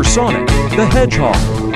Sonic the Hedgehog.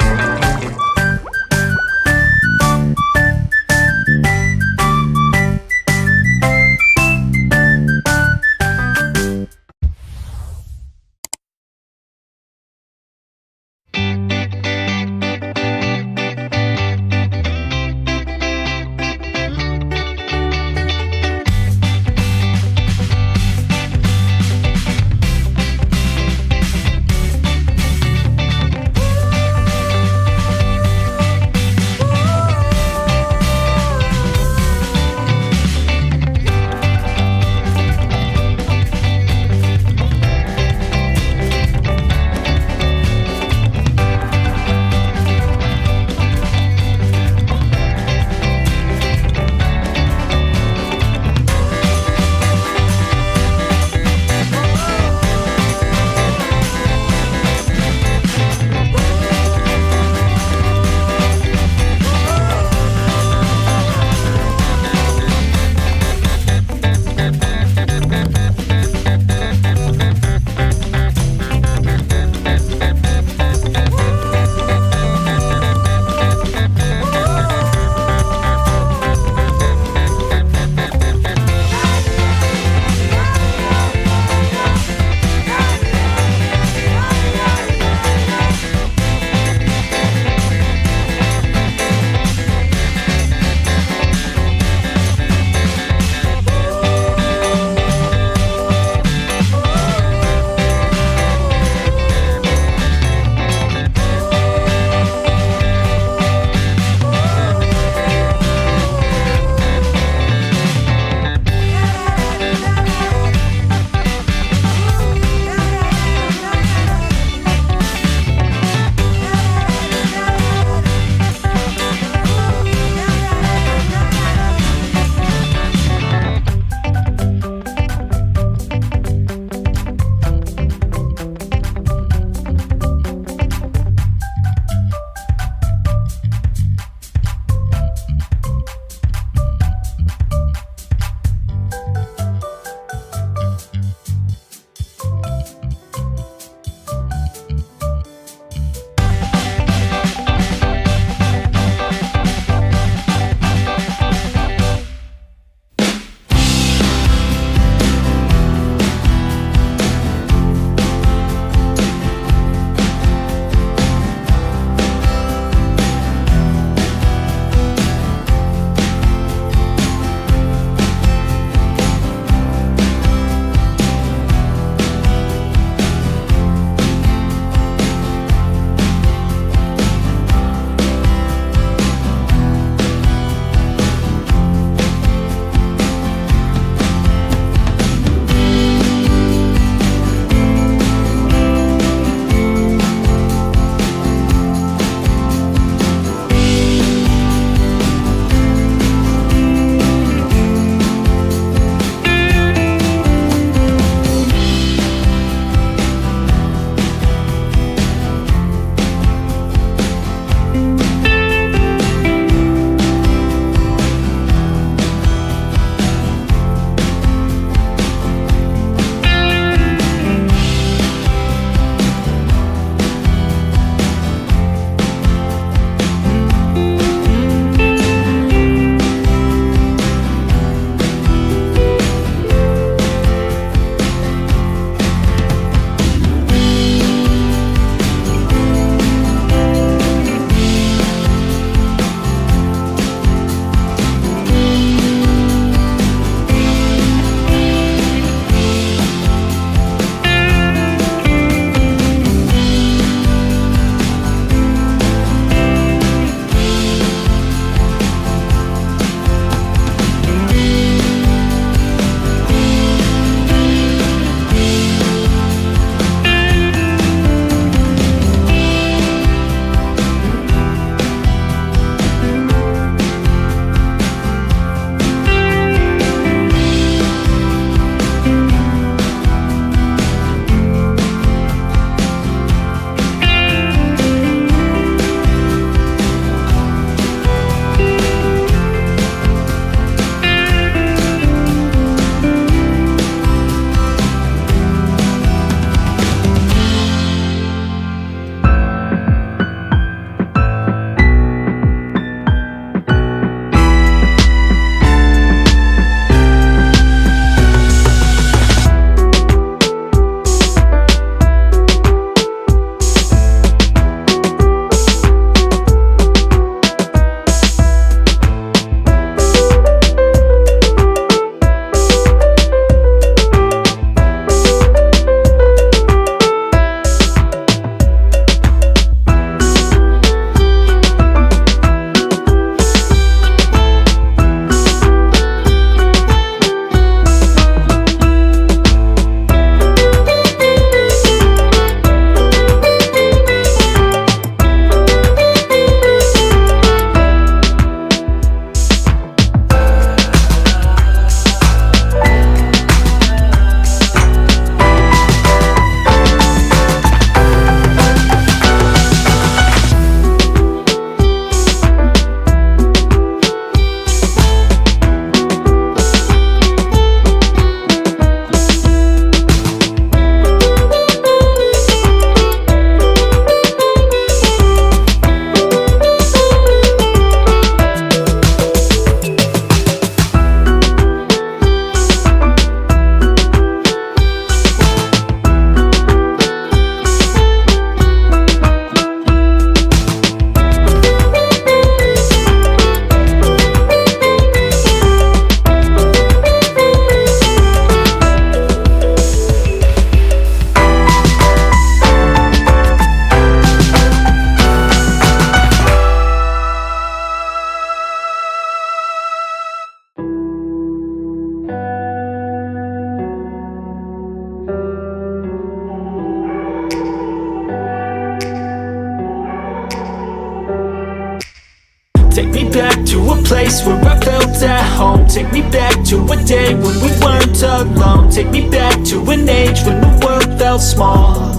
back to a place where I felt at home. Take me back to a day when we weren't alone. Take me back to an age when the world felt small,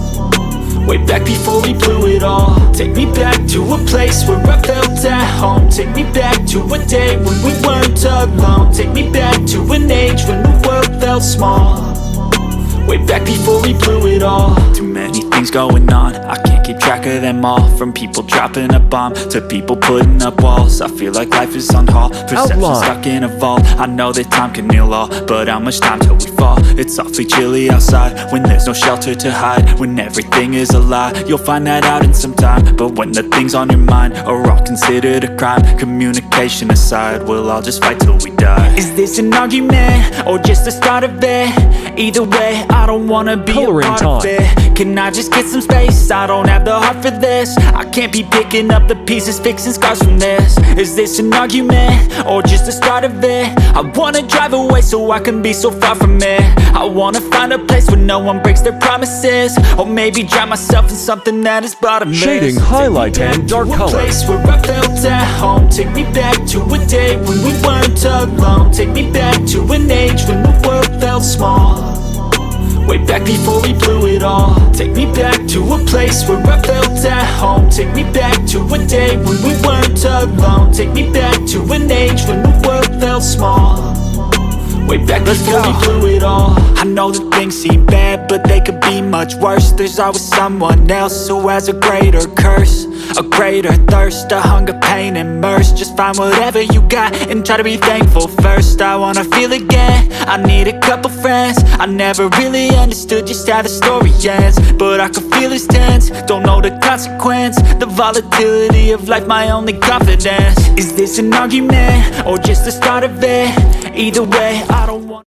way back before we blew it all. Take me back to a place where I felt at home. Take me back to a day when we weren't alone. Take me back to an age when the world felt small, way back before we blew it all. Too many things going on, I can't keep track of them all. From people dropping a bomb to people putting up walls. I feel like life is on hold, perception stuck in a vault. I know that time can heal all, but how much time till we fall? It's awfully chilly outside when there's no shelter to hide. When everything is a lie, you'll find that out in some time. But when the things on your mind are all considered a crime, communication aside, we'll all just fight till we die. Is this an argument or just the start of it? Either way, I don't wanna be a part of it. Can I just get some space? I don't have the heart for this. I can't be picking up the pieces, fixing scars from this. Is this an argument or just the start of it? I wanna drive away so I can be so far from it. I wanna find a place where no one breaks their promises, or maybe drown myself in something that is bottomless. Shading, highlight, and dark color. Place where I felt at home. Take me back to a day when we weren't alone. Take me back to an age when the world felt small, way back before we blew it all. Take me back to a place where I felt at home. Take me back to a day when we weren't alone. Take me back to an age when the world felt small, way back before we blew it all. I know that things seem bad, but they could be much worse. There's always someone else who has a greater curse, a greater thirst, a hunger, pain, and mercy. Just find whatever you got and try to be thankful first. I wanna feel again, I need a couple friends. I never really understood just how the story ends, but I can feel it's tense, don't know the consequence. The volatility of life, my only confidence. Is this an argument or just the start of it? Either way, I don't want